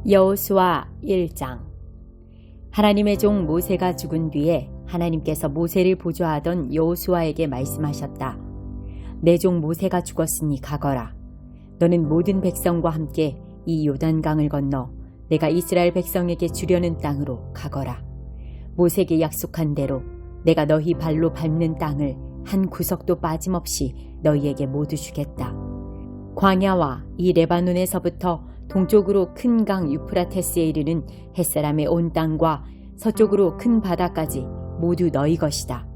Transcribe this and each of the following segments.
여호수아 1장. 하나님의 종 모세가 죽은 뒤에 하나님께서 모세를 보좌하던 여호수아에게 말씀하셨다. 내 종 모세가 죽었으니 가거라. 너는 모든 백성과 함께 이 요단강을 건너 내가 이스라엘 백성에게 주려는 땅으로 가거라. 모세에게 약속한 대로 내가 너희 발로 밟는 땅을 한 구석도 빠짐없이 너희에게 모두 주겠다. 광야와 이 레바논에서부터 동쪽으로 큰 강 유프라테스에 이르는 햇사람의 온 땅과 서쪽으로 큰 바다까지 모두 너희 것이다.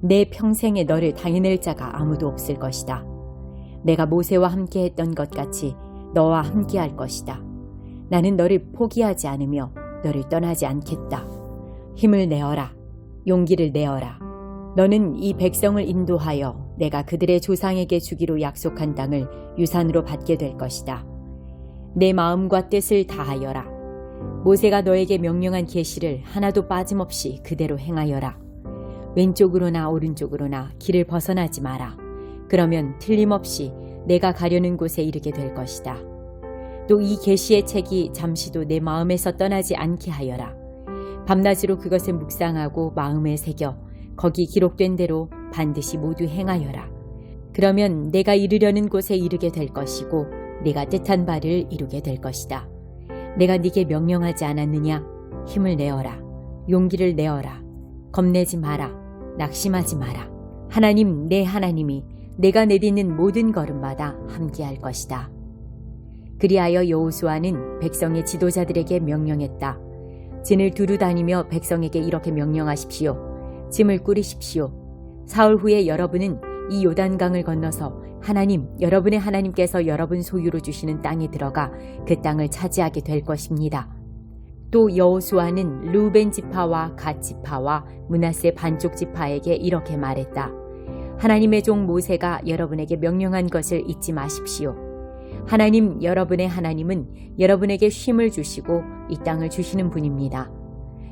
내 평생에 너를 당해낼 자가 아무도 없을 것이다. 내가 모세와 함께 했던 것 같이 너와 함께 할 것이다. 나는 너를 포기하지 않으며 너를 떠나지 않겠다. 힘을 내어라. 용기를 내어라. 너는 이 백성을 인도하여 내가 그들의 조상에게 주기로 약속한 땅을 유산으로 받게 될 것이다. 내 마음과 뜻을 다하여라. 모세가 너에게 명령한 계시를 하나도 빠짐없이 그대로 행하여라. 왼쪽으로나 오른쪽으로나 길을 벗어나지 마라. 그러면 틀림없이 내가 가려는 곳에 이르게 될 것이다. 또 이 계시의 책이 잠시도 내 마음에서 떠나지 않게 하여라. 밤낮으로 그것을 묵상하고 마음에 새겨 거기 기록된 대로 반드시 모두 행하여라. 그러면 내가 이르려는 곳에 이르게 될 것이고 네가 뜻한 바를 이루게 될 것이다. 내가 네게 명령하지 않았느냐? 힘을 내어라. 용기를 내어라. 겁내지 마라. 낙심하지 마라. 하나님 내 하나님이 내가 내딛는 모든 걸음마다 함께할 것이다. 그리하여 여호수아는 백성의 지도자들에게 명령했다. 진을 두루 다니며 백성에게 이렇게 명령하십시오. 짐을 꾸리십시오. 사흘 후에 여러분은 이 요단강을 건너서 여러분의 하나님께서 여러분 소유로 주시는 땅에 들어가 그 땅을 차지하게 될 것입니다. 또 여호수아는 르우벤 지파와 갓 지파와 므낫세 반쪽 지파에게 이렇게 말했다. 하나님의 종 모세가 여러분에게 명령한 것을 잊지 마십시오. 하나님 여러분의 하나님은 여러분에게 쉼을 주시고 이 땅을 주시는 분입니다.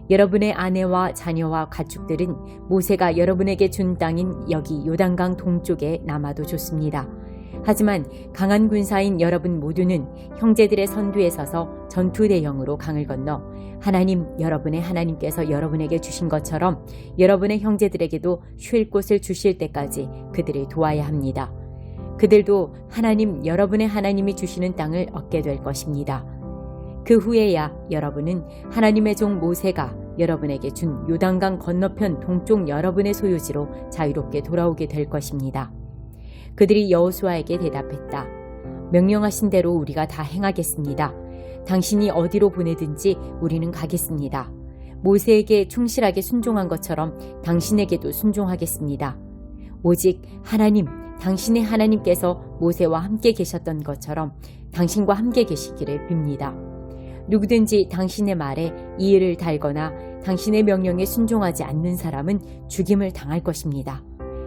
여러분의 아내와 자녀와 가축들은 모세가 여러분에게 준 땅인 여기 요단강 동쪽에 남아도 좋습니다. 하지만 강한 군사인 여러분 모두는 형제들의 선두에 서서 전투대형으로 강을 건너 여러분의 하나님께서 여러분에게 주신 것처럼 여러분의 형제들에게도 쉴 곳을 주실 때까지 그들을 도와야 합니다. 그들도 여러분의 하나님이 주시는 땅을 얻게 될 것입니다. 그 후에야 여러분은 하나님의 종 모세가 여러분에게 준 요단강 건너편 동쪽 여러분의 소유지로 자유롭게 돌아오게 될 것입니다. 그들이 여호수아에게 대답했다. 명령하신 대로 우리가 다 행하겠습니다. 당신이 어디로 보내든지 우리는 가겠습니다. 모세에게 충실하게 순종한 것처럼 당신에게도 순종하겠습니다. 오직 당신의 하나님께서 모세와 함께 계셨던 것처럼 당신과 함께 계시기를 빕니다. 누구든지 당신의 말에 이의를 달거나 당신의 명령에 순종하지 않는 사람은 죽임을 당할 것입니다.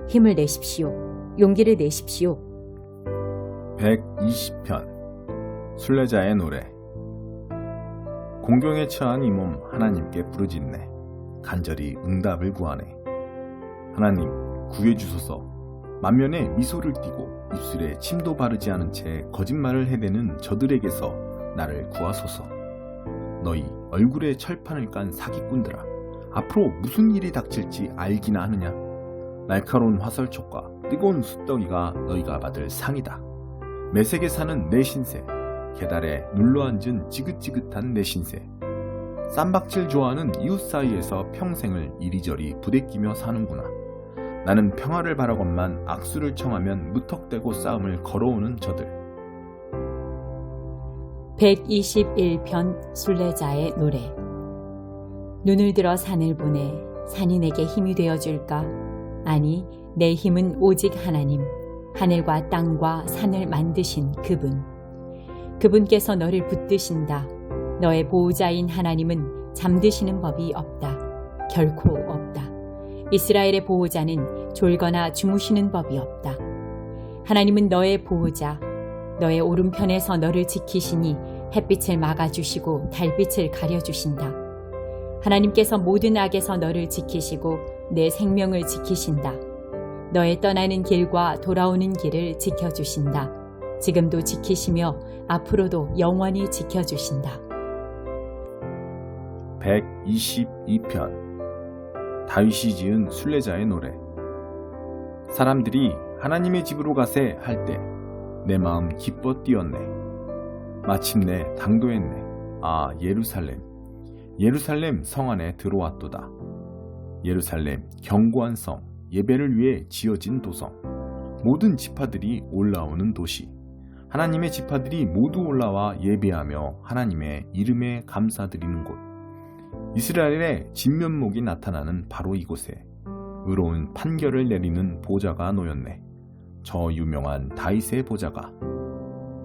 힘을 내십시오. 용기를 내십시오. 120편 순례자의 노래. 공경에 처한 이 몸 하나님께 부르짖네. 간절히 응답을 구하네. 하나님 구해주소서. 만면에 미소를 띠고 입술에 침도 바르지 않은 채 거짓말을 해대는 저들에게서 나를 구하소서. 너희 얼굴에 철판을 깐 사기꾼들아, 앞으로 무슨 일이 닥칠지 알기나 하느냐? 날카로운 화살촉과 뜨거운 숫더기가 너희가 받을 상이다. 매색에 사는 내 신세, 계달에 눌러앉은 지긋지긋한 내 신세. 쌈박질 좋아하는 이웃 사이에서 평생을 이리저리 부대끼며 사는구나. 나는 평화를 바라건만 악수를 청하면 무턱대고 싸움을 걸어오는 저들. 121편 순례자의 노래. 눈을 들어 산을 보내 산이 내게 힘이 되어줄까? 아니, 내 힘은 오직 하나님, 하늘과 땅과 산을 만드신 그분. 그분께서 너를 붙드신다. 너의 보호자인 하나님은 잠드시는 법이 없다. 결코 없다. 이스라엘의 보호자는 졸거나 주무시는 법이 없다. 하나님은 너의 보호자, 너의 오른편에서 너를 지키시니 햇빛을 막아주시고 달빛을 가려주신다. 하나님께서 모든 악에서 너를 지키시고 내 생명을 지키신다. 너의 떠나는 길과 돌아오는 길을 지켜주신다. 지금도 지키시며 앞으로도 영원히 지켜주신다. 122편 다윗이 지은 순례자의 노래. 사람들이 하나님의 집으로 가세 할 때 내 마음 기뻐 뛰었네. 마침내 당도했네. 아, 예루살렘, 예루살렘 성 안에 들어왔도다. 예루살렘 견고한 성, 예배를 위해 지어진 도성, 모든 지파들이 올라오는 도시. 하나님의 지파들이 모두 올라와 예배하며 하나님의 이름에 감사드리는 곳. 이스라엘의 진면목이 나타나는 바로 이곳에 의로운 판결을 내리는 보좌가 놓였네. 저 유명한 다윗의 보좌가.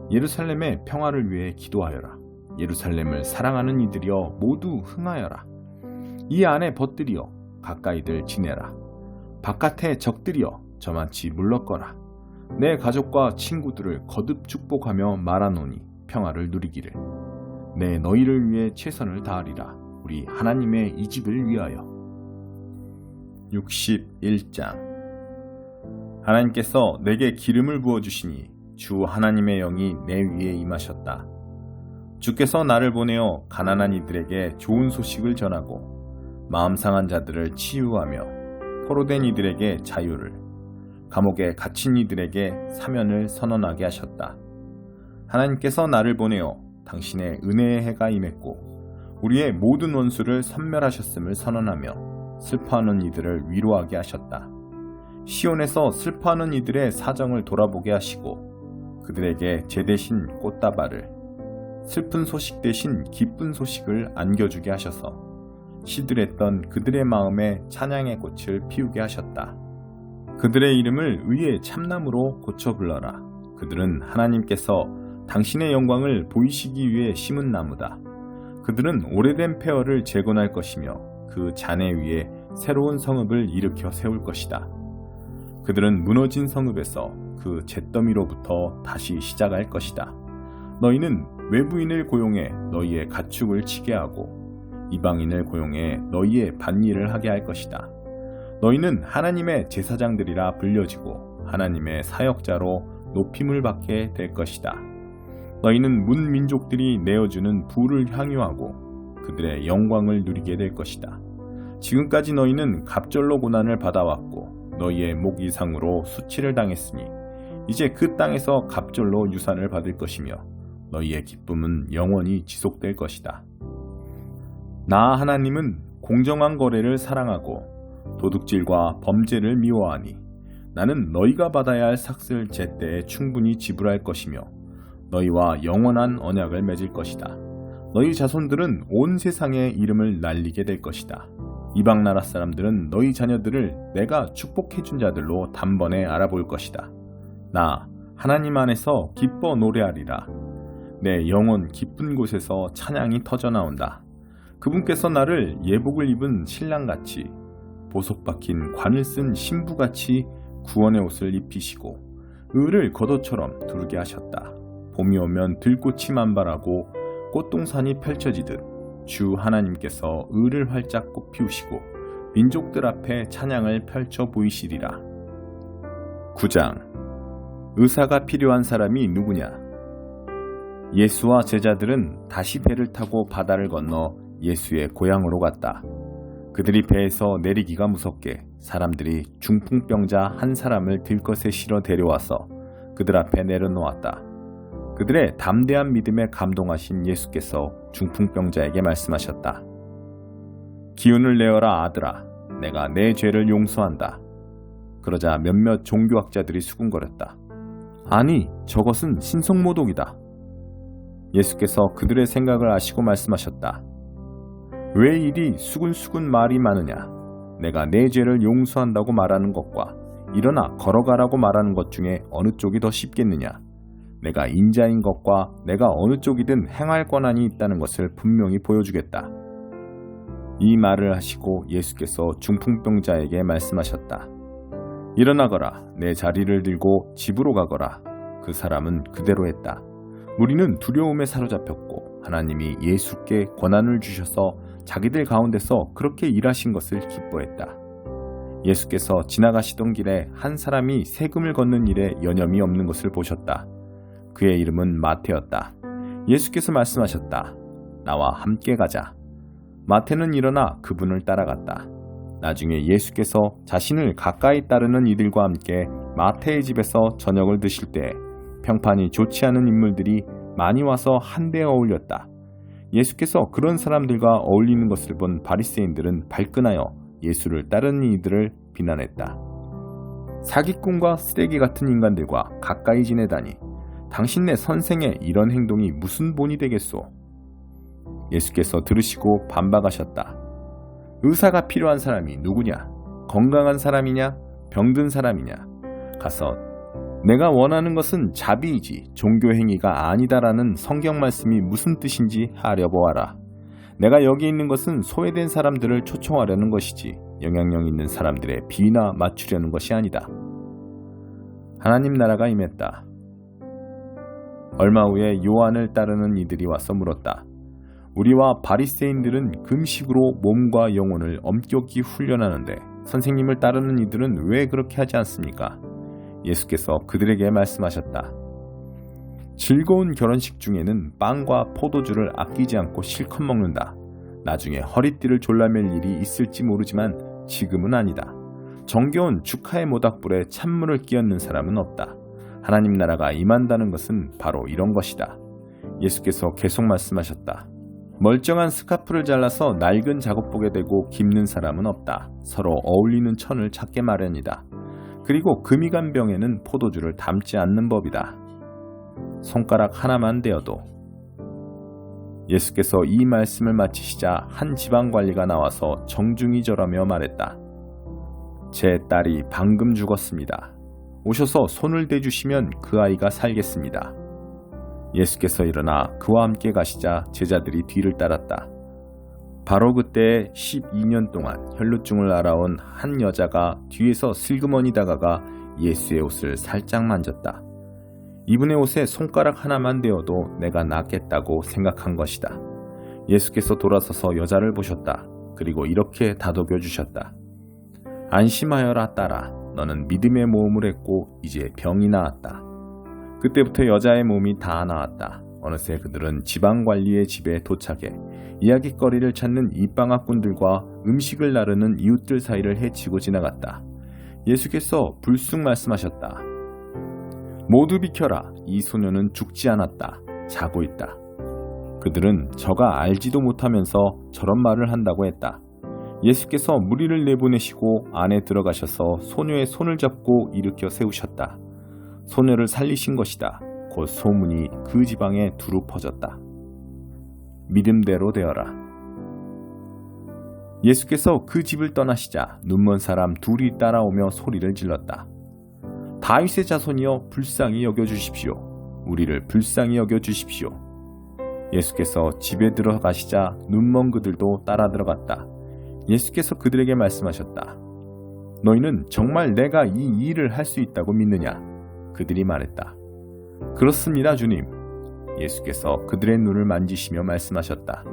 예루살렘의 평화를 위해 기도하여라. 예루살렘을 사랑하는 이들이여 모두 흥하여라. 이 안에 벗들이여 가까이들 지내라. 바깥에 적들이여 저만치 물러거라. 내 가족과 친구들을 거듭 축복하며 말하노니 평화를 누리기를. 내 너희를 위해 최선을 다하리라. 우리 하나님의 이 집을 위하여. 61장. 하나님께서 내게 기름을 부어주시니 주 하나님의 영이 내 위에 임하셨다. 주께서 나를 보내어 가난한 이들에게 좋은 소식을 전하고 마음 상한 자들을 치유하며 포로된 이들에게 자유를, 감옥에 갇힌 이들에게 사면을 선언하게 하셨다. 하나님께서 나를 보내어 당신의 은혜의 해가 임했고 우리의 모든 원수를 섬멸하셨음을 선언하며 슬퍼하는 이들을 위로하게 하셨다. 시온에서 슬퍼하는 이들의 사정을 돌아보게 하시고 그들에게 제 대신 꽃다발을, 슬픈 소식 대신 기쁜 소식을 안겨주게 하셔서 시들했던 그들의 마음에 찬양의 꽃을 피우게 하셨다. 그들의 이름을 의의 참나무로 고쳐 불러라. 그들은 하나님께서 당신의 영광을 보이시기 위해 심은 나무다. 그들은 오래된 폐허를 재건할 것이며 그 잔해 위에 새로운 성읍을 일으켜 세울 것이다. 그들은 무너진 성읍에서 그 잿더미로부터 다시 시작할 것이다. 너희는 외부인을 고용해 너희의 가축을 치게 하고 이방인을 고용해 너희의 밭일을 하게 할 것이다. 너희는 하나님의 제사장들이라 불려지고 하나님의 사역자로 높임을 받게 될 것이다. 너희는 문 민족들이 내어주는 부를 향유하고 그들의 영광을 누리게 될 것이다. 지금까지 너희는 갑절로 고난을 받아왔고 너희의 목 이상으로 수치를 당했으니 이제 그 땅에서 갑절로 유산을 받을 것이며 너희의 기쁨은 영원히 지속될 것이다. 나 하나님은 공정한 거래를 사랑하고 도둑질과 범죄를 미워하니 나는 너희가 받아야 할 삭슬 제때에 충분히 지불할 것이며 너희와 영원한 언약을 맺을 것이다. 너희 자손들은 온 세상에 이름을 날리게 될 것이다. 이방 나라 사람들은 너희 자녀들을 내가 축복해준 자들로 단번에 알아볼 것이다. 나 하나님 안에서 기뻐 노래하리라. 내 영혼 깊은 곳에서 찬양이 터져나온다. 그분께서 나를 예복을 입은 신랑같이 보석 박힌 관을 쓴 신부같이 구원의 옷을 입히시고 을을 겉옷처럼 두르게 하셨다. 봄이 오면 들꽃이 만발하고 꽃동산이 펼쳐지듯 주 하나님께서 을을 활짝 꽃피우시고 민족들 앞에 찬양을 펼쳐 보이시리라. 9장. 의사가 필요한 사람이 누구냐? 예수와 제자들은 다시 배를 타고 바다를 건너 예수의 고향으로 갔다. 그들이 배에서 내리기가 무섭게 사람들이 중풍병자 한 사람을 들것에 실어 데려와서 그들 앞에 내려놓았다. 그들의 담대한 믿음에 감동하신 예수께서 중풍병자에게 말씀하셨다. 기운을 내어라 아들아, 내가 내 죄를 용서한다. 그러자 몇몇 종교학자들이 수군거렸다. 아니, 저것은 신성모독이다. 예수께서 그들의 생각을 아시고 말씀하셨다. 왜 이리 수군수군 말이 많으냐? 내가 내 죄를 용서한다고 말하는 것과 일어나 걸어가라고 말하는 것 중에 어느 쪽이 더 쉽겠느냐? 내가 인자인 것과 내가 어느 쪽이든 행할 권한이 있다는 것을 분명히 보여주겠다. 이 말을 하시고 예수께서 중풍병자에게 말씀하셨다. 일어나거라, 내 자리를 들고 집으로 가거라. 그 사람은 그대로 했다. 무리는 두려움에 사로잡혔고 하나님이 예수께 권한을 주셔서 자기들 가운데서 그렇게 일하신 것을 기뻐했다. 예수께서 지나가시던 길에 한 사람이 세금을 걷는 일에 여념이 없는 것을 보셨다. 그의 이름은 마태였다. 예수께서 말씀하셨다. 나와 함께 가자. 마태는 일어나 그분을 따라갔다. 나중에 예수께서 자신을 가까이 따르는 이들과 함께 마태의 집에서 저녁을 드실 때 평판이 좋지 않은 인물들이 많이 와서 한데 어울렸다. 예수께서 그런 사람들과 어울리는 것을 본 바리새인들은 발끈하여 예수를 따르는 이들을 비난했다. 사기꾼과 쓰레기 같은 인간들과 가까이 지내다니 당신네 선생의 이런 행동이 무슨 본이 되겠소? 예수께서 들으시고 반박하셨다. 의사가 필요한 사람이 누구냐? 건강한 사람이냐? 병든 사람이냐? 가서 내가 원하는 것은 자비이지 종교 행위가 아니다라는 성경 말씀이 무슨 뜻인지 알아보아라. 내가 여기 있는 것은 소외된 사람들을 초청하려는 것이지 영향력 있는 사람들의 비나 맞추려는 것이 아니다. 하나님 나라가 임했다. 얼마 후에 요한을 따르는 이들이 와서 물었다. 우리와 바리새인들은 금식으로 몸과 영혼을 엄격히 훈련하는데 선생님을 따르는 이들은 왜 그렇게 하지 않습니까? 예수께서 그들에게 말씀하셨다. 즐거운 결혼식 중에는 빵과 포도주를 아끼지 않고 실컷 먹는다. 나중에 허리띠를 졸라맬 일이 있을지 모르지만 지금은 아니다. 정겨운 축하의 모닥불에 찬물을 끼얹는 사람은 없다. 하나님 나라가 임한다는 것은 바로 이런 것이다. 예수께서 계속 말씀하셨다. 멀쩡한 스카프를 잘라서 낡은 작업복에 대고 깁는 사람은 없다. 서로 어울리는 천을 찾게 마련이다. 그리고 금이 간 병에는 포도주를 담지 않는 법이다. 손가락 하나만 대어도. 예수께서 이 말씀을 마치시자 한 지방관리가 나와서 정중히 절하며 말했다. 제 딸이 방금 죽었습니다. 오셔서 손을 대주시면 그 아이가 살겠습니다. 예수께서 일어나 그와 함께 가시자 제자들이 뒤를 따랐다. 바로 그때 12년 동안 혈루증을 앓아온 한 여자가 뒤에서 슬그머니 다가가 예수의 옷을 살짝 만졌다. 이분의 옷에 손가락 하나만 대어도 내가 낫겠다고 생각한 것이다. 예수께서 돌아서서 여자를 보셨다. 그리고 이렇게 다독여 주셨다. 안심하여라 딸아. 너는 믿음의 모험을 했고 이제 병이 나았다. 그때부터 여자의 몸이 다 나았다. 어느새 그들은 지방관리의 집에 도착해 이야깃거리를 찾는 입방아꾼들과 음식을 나르는 이웃들 사이를 헤치고 지나갔다. 예수께서 불쑥 말씀하셨다. 모두 비켜라. 이 소녀는 죽지 않았다. 자고 있다. 그들은 저가 알지도 못하면서 저런 말을 한다고 했다. 예수께서 무리를 내보내시고 안에 들어가셔서 소녀의 손을 잡고 일으켜 세우셨다. 소녀를 살리신 것이다. 곧 소문이 그 지방에 두루 퍼졌다. 믿음대로 되어라. 예수께서 그 집을 떠나시자 눈먼 사람 둘이 따라오며 소리를 질렀다. 다윗의 자손이여 불쌍히 여겨주십시오. 우리를 불쌍히 여겨주십시오. 예수께서 집에 들어가시자 눈먼 그들도 따라 들어갔다. 예수께서 그들에게 말씀하셨다. 너희는 정말 내가 이 일을 할 수 있다고 믿느냐? 그들이 말했다. 그렇습니다, 주님. 예수께서 그들의 눈을 만지시며 말씀하셨다.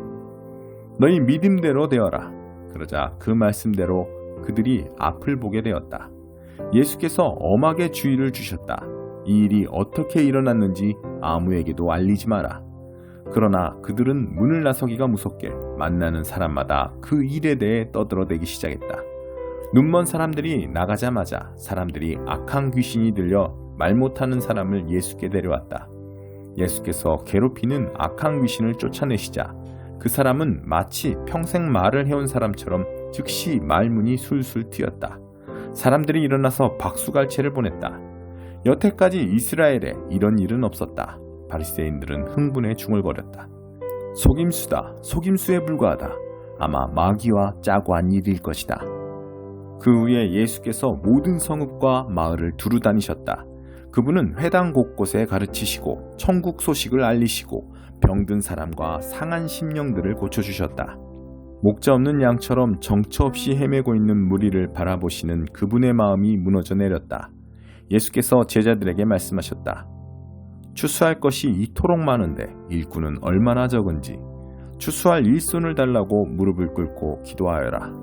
너희 믿음대로 되어라. 그러자 그 말씀대로 그들이 앞을 보게 되었다. 예수께서 엄하게 주의를 주셨다. 이 일이 어떻게 일어났는지 아무에게도 알리지 마라. 그러나 그들은 문을 나서기가 무섭게 만나는 사람마다 그 일에 대해 떠들어대기 시작했다. 눈먼 사람들이 나가자마자 사람들이 악한 귀신이 들려 말 못하는 사람을 예수께 데려왔다. 예수께서 괴롭히는 악한 귀신을 쫓아내시자 그 사람은 마치 평생 말을 해온 사람처럼 즉시 말문이 술술 튀었다. 사람들이 일어나서 박수갈채를 보냈다. 여태까지 이스라엘에 이런 일은 없었다. 바리새인들은 흥분에 중얼거렸다. 속임수다. 속임수에 불과하다. 아마 마귀와 짜고 한 일일 것이다. 그 후에 예수께서 모든 성읍과 마을을 두루 다니셨다. 그분은 회당 곳곳에 가르치시고 천국 소식을 알리시고 병든 사람과 상한 심령들을 고쳐주셨다. 목자 없는 양처럼 정처 없이 헤매고 있는 무리를 바라보시는 그분의 마음이 무너져 내렸다. 예수께서 제자들에게 말씀하셨다. 추수할 것이 이토록 많은데 일꾼은 얼마나 적은지 추수할 일손을 달라고 무릎을 꿇고 기도하여라.